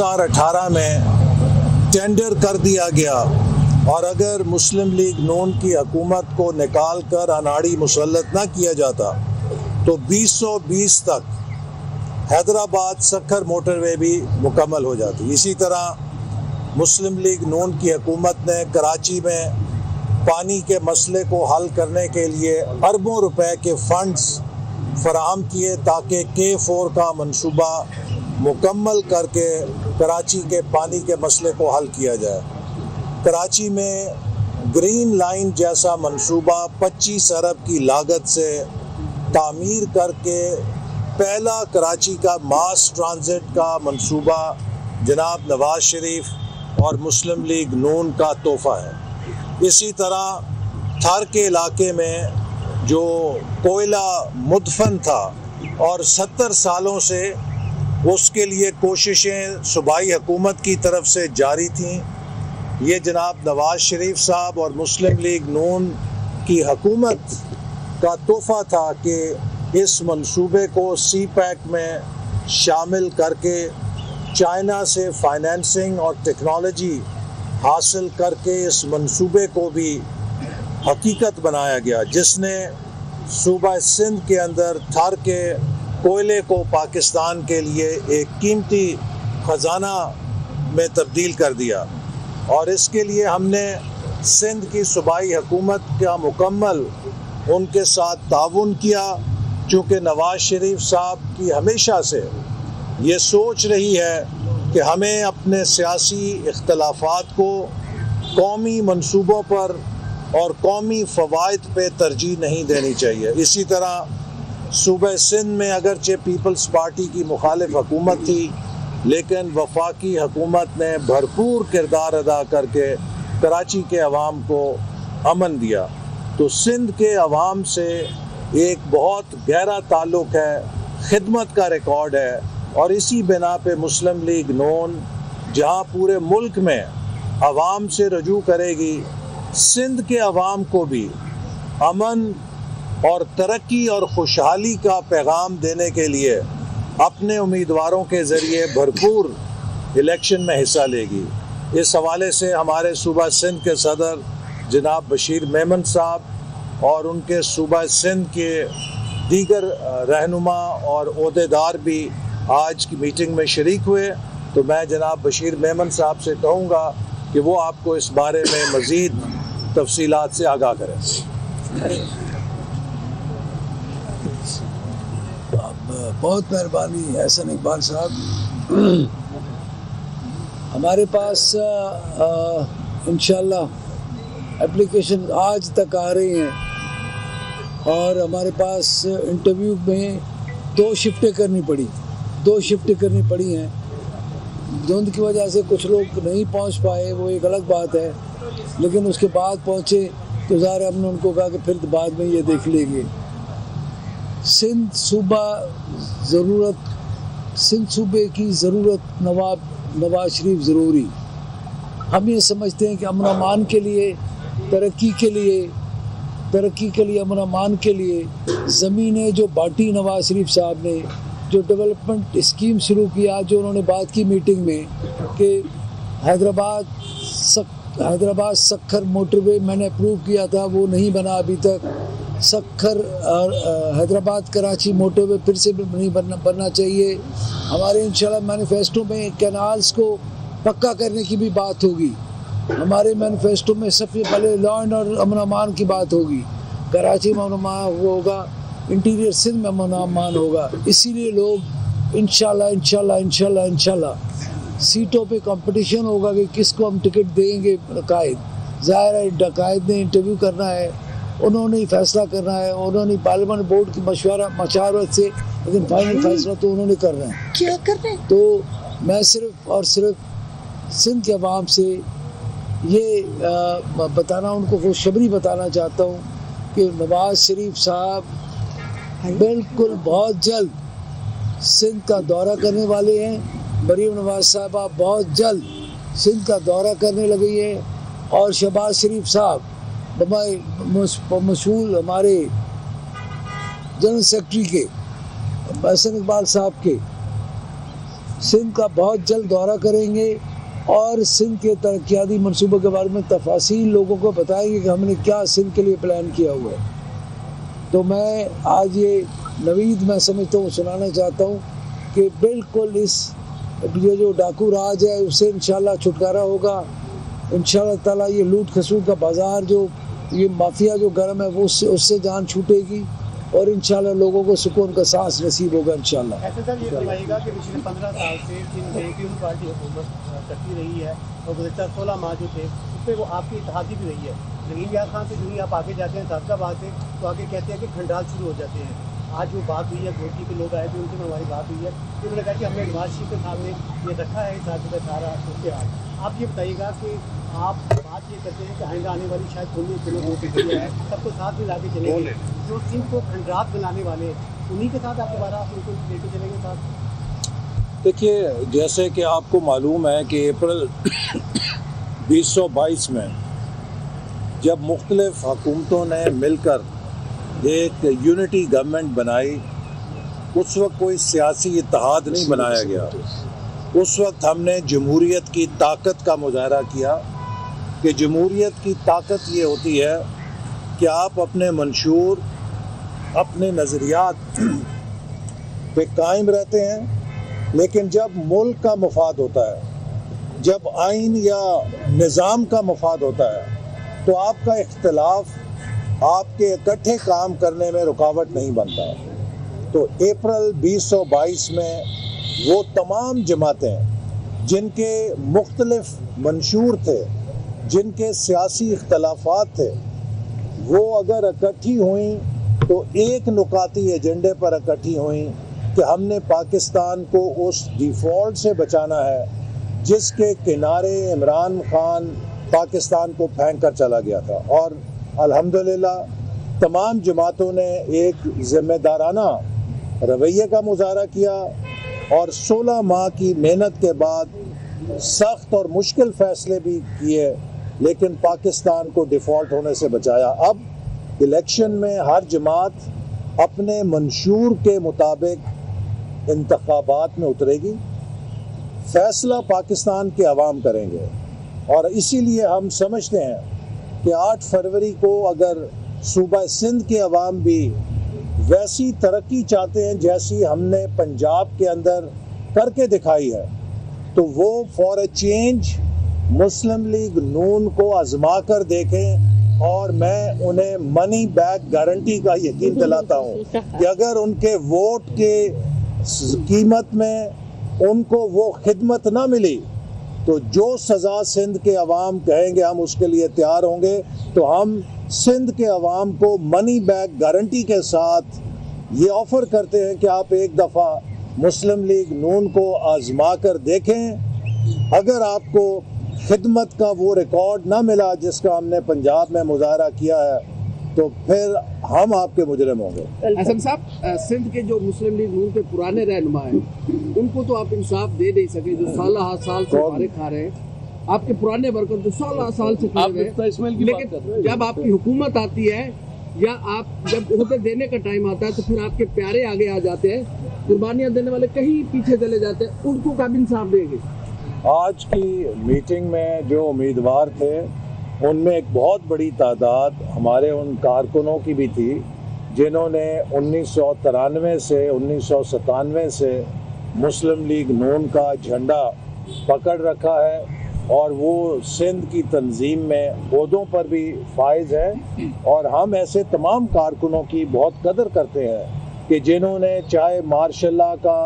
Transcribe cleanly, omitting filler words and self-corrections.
2018 में टेंडर कर दिया गया और अगर मुस्लिम लीग नून की हुकूमत को निकाल कर अनाड़ी मुसल्लत ना किया जाता तो 2020 तक हैदराबाद सक्खर मोटरवे भी मुकम्मल हो जाती। इसी तरह मुस्लिम लीग नून की हुकूमत ने कराची में पानी के मसले को हल करने के लिए अरबों रुपए के फंड्स फराहम किए ताकि K4 का मंसूबा मुकम्मल करके कराची के पानी के मसले को हल किया जाए। कराची में ग्रीन लाइन जैसा मंसूबा 25 अरब की लागत से तामीर करके पहला कराची का मास ट्रांजिट का मंसूबा जनाब नवाज शरीफ और मुस्लिम लीग नून का तोहफ़ा है। इसी तरह थर के इलाके में जो कोयला मुदफन था और 70 सालों से उसके लिए कोशिशें सूबाई हुकूमत की तरफ से जारी थीं। ये जनाब नवाज शरीफ साहब और मुस्लिम लीग नून की हुकूमत का तोहफ़ा था कि इस मंसूबे को CPEC में शामिल करके चाइना से फाइनेंसिंग और टेक्नोलॉजी हासिल करके इस मंसूबे को भी हकीकत बनाया गया, जिसने सूबा सिंध के अंदर थर के कोयले को पाकिस्तान के लिए एक कीमती ख़जाना में तब्दील कर दिया। और इसके लिए हमने सिंध की सूबाई हुकूमत का मुकम्मल उनके साथ ताउन किया, चूँकि नवाज शरीफ साहब की हमेशा से ये सोच रही है कि हमें अपने सियासी इख्तलाफात को कौमी मंसूबों पर और कौमी फ़वाइद पे तरजीह नहीं देनी चाहिए। इसी तरह सूबा सिंध में अगरचे पीपल्स पार्टी की मुखालिफ हुकूमत थी, लेकिन वफाकी हुकूमत ने भरपूर किरदार अदा करके कराची के अवाम को अमन दिया। तो सिंध के अवाम से एक बहुत गहरा ताल्लुक़ है, खिदमत का रिकॉर्ड है, और इसी बिना पे मुस्लिम लीग नून जहाँ पूरे मुल्क में अवाम से रजू करेगी, सिंध के अवाम को भी अमन और तरक्की और खुशहाली का पैगाम देने के लिए अपने उम्मीदवारों के ज़रिए भरपूर इलेक्शन में हिस्सा लेगी। इस हवाले से हमारे सूबा सिंध के सदर जनाब बशीर मेमन साहब और उनके सूबा सिंध के दीगर रहनुमा और ओहदेदार भी आज की मीटिंग में शरीक हुए। तो मैं जनाब बशीर मेमन साहब से कहूँगा कि वो आपको इस बारे में मज़ीद तफसीलात से आगाह करें। बहुत मेहरबानी एहसन इकबाल साहब। हमारे पास इंशाल्लाह एप्लीकेशन आज तक आ रही हैं और हमारे पास इंटरव्यू में 2 शिफ्टें करनी पड़ी हैं। धुंध की वजह से कुछ लोग नहीं पहुंच पाए, वो एक अलग बात है, लेकिन उसके बाद पहुंचे तो ज़ाहिर हमने उनको कहा कि फिर बाद में ये देख लेंगे। सिंध सूबे की ज़रूरत नवाज शरीफ ज़रूरी। हम ये समझते हैं कि अमन अमान के लिए, तरक्की के लिए अमन अमान के लिए ज़मीनें जो बांटी नवाज शरीफ साहब ने, जो डेवलपमेंट स्कीम शुरू किया, जो उन्होंने बात की मीटिंग में कि हैदराबाद सक्खर मोटरवे मैंने अप्रूव किया था, वो नहीं बना अभी तक। सक्खर हैदराबाद कराची मोटरवे फिर से नहीं बनना चाहिए। हमारे इंशाल्लाह मैनिफेस्टो में कैनाल्स को पक्का करने की भी बात होगी। हमारे मैनिफेस्टो में सबसे पहले लॉ एंड और अमन अमान की बात होगी। कराची में अमन अमान होगा, इंटीरियर सिंध में अमन अमान होगा। इसीलिए लोग इंशाल्लाह सीटों पे कंपटीशन होगा कि किसको हम टिकट देंगे। डकायत, ज़ाहिर है डकायत ने इंटरव्यू करना है, उन्होंने ही फैसला करना है, उन्होंने पार्लियामेंट बोर्ड की मशावरत से, लेकिन फाइनल फैसला तो उन्होंने करना है। क्या करना है? तो मैं सिर्फ और सिर्फ सिंध के अवाम से ये बताना, उनको खुशखबरी बताना चाहता हूँ कि नवाज शरीफ साहब बिल्कुल बहुत जल्द सिंध का दौरा करने वाले हैं। मरीम नवाज साहबा बहुत जल्द सिंध का दौरा करने लगी हैं और शहबाज शरीफ साहब मशहूर हमारे जनरल सेक्रेटरी के एहसन इकबाल साहब के सिंध का बहुत जल्द दौरा करेंगे और सिंध के तरक्याती मनसूबों के बारे में तफासील लोगों को बताएंगे कि हमने क्या सिंध के लिए प्लान किया हुआ है। तो मैं आज ये नवीद मैं समझता हूँ सुनाना चाहता हूँ कि बिल्कुल ये जो डाकू राज है उससे इंशाल्लाह छुटकारा होगा। इंशाल्लाह ताला ये लूट खसूट का बाज़ार जो ये माफिया जो गर्म है वो उससे जान छूटेगी और इंशाल्लाह लोगों को सुकून का सांस नसीब होगा इंशाल्लाह। ऐसे सर ये फरमाइएगा कि पिछले 15 साल से पीपल्स पार्टी हुकूमत करती रही है और गुज़श्ता 16 माह जो थे उस पर वो आपकी इत्तेहादी भी रही है। नगीन यार खान से जो आप आगे जाते हैं सादकाबाद से तो आगे कहते हैं कि खंडाल शुरू हो जाते हैं। आज जो बात हुई है गोटी के लोग आए थे उनसे हमारी बात हुई है कि उन्होंने कहा कि हमने नवाज शरीफ के सामने ये रखा है साथ सारा उसके हाथ। आप ये बताइएगा कि आप बात ये करते हैं कि आइंदा आने वाली शायद 19 दिनों में प्रक्रिया है सबको साथ में लाके चलेंगे। जो सिंध को खंडरात बनाने वाले उन्हीं के साथ आप दोबारा उनको लेके चलेंगे साथ। देखिए, जैसे कि आपको मालूम है कि अप्रैल 2022 में जब मुख्तलिफ हुकूमतों ने मिलकर एक यूनिटी गवर्नमेंट बनाई, उस वक्त कोई सियासी इत्तेहाद नहीं बनाया गया। उस वक्त हमने जमहूरियत की ताकत का मुजाहरा किया कि जमहूरियत की ताकत ये होती है कि आप अपने मंशूर अपने नज़रियात पे कायम रहते हैं, लेकिन जब मुल्क का मफाद होता है, जब आइन या निज़ाम का मफाद होता है, तो आपका इख्तिलाफ आपके इकट्ठे काम करने में रुकावट नहीं बनता। तो अप्रैल 2022 में वो तमाम जमातें जिनके मुख्तलिफ मंशूर थे, जिनके सियासी इख्तलाफात थे, वो अगर इकट्ठी हुई तो एक नुकाती एजेंडे पर इकट्ठी हुई कि हमने पाकिस्तान को उस डिफ़ॉल्ट से बचाना है जिसके किनारे इमरान खान पाकिस्तान को फेंक कर चला गया था। और अल्हम्दुलिल्लाह तमाम जमातों ने एक ज़िम्मेदाराना रवैये का मुजाहरा किया और 16 माह की मेहनत के बाद सख्त और मुश्किल फ़ैसले भी किए, लेकिन पाकिस्तान को डिफ़ॉल्ट होने से बचाया। अब इलेक्शन में हर जमात अपने मंशूर के मुताबिक इंतखाबात में उतरेगी, फ़ैसला पाकिस्तान के अवाम करेंगे। और इसीलिए हम समझते हैं कि 8 फरवरी को अगर सूबा सिंध के अवाम भी वैसी तरक्की चाहते हैं जैसी हमने पंजाब के अंदर करके दिखाई है, तो वो for a change Muslim League Noon को आजमा कर देखें। और मैं उन्हें मनी बैक गारंटी का यकीन दिलाता हूँ कि अगर उनके वोट के कीमत में उनको वो खिदमत ना मिली तो जो सज़ा सिंध के अवाम कहेंगे हम उसके लिए तैयार होंगे। तो हम सिंध के अवाम को मनी बैक गारंटी के साथ ये ऑफ़र करते हैं कि आप एक दफ़ा मुस्लिम लीग नून को आजमा कर देखें। अगर आपको खिदमत का वो रिकॉर्ड ना मिला जिसका हमने पंजाब में मुजाहरा किया है, तो फिर हम आपके मुजरिम होंगे। असम साहब, सिंध के जो मुस्लिम लीग नून के पुराने रहनुमा हैं उनको तो आप इंसाफ दे नहीं सके, जो साल से मारे खा रहे हैं। आपके पुराने वर्कर जो 16 साल से खड़े हुए, लेकिन जब आपकी हुकूमत आती है या आप जब ओहदे देने का टाइम आता है तो फिर आपके प्यारे आगे आ जाते हैं, कुर्बानियाँ देने वाले कहीं पीछे चले जाते हैं। उनको कब इंसाफ देंगे? आज की मीटिंग में जो उम्मीदवार थे उनमें एक बहुत बड़ी तादाद हमारे उन कारकुनों की भी थी जिन्होंने 1993 से 1997 से मुस्लिम लीग नून का झंडा पकड़ रखा है और वो सिंध की तंजीम में ओहदों पर भी फाइज है। और हम ऐसे तमाम कारकुनों की बहुत कदर करते हैं कि जिन्होंने चाहे मार्शल लॉ का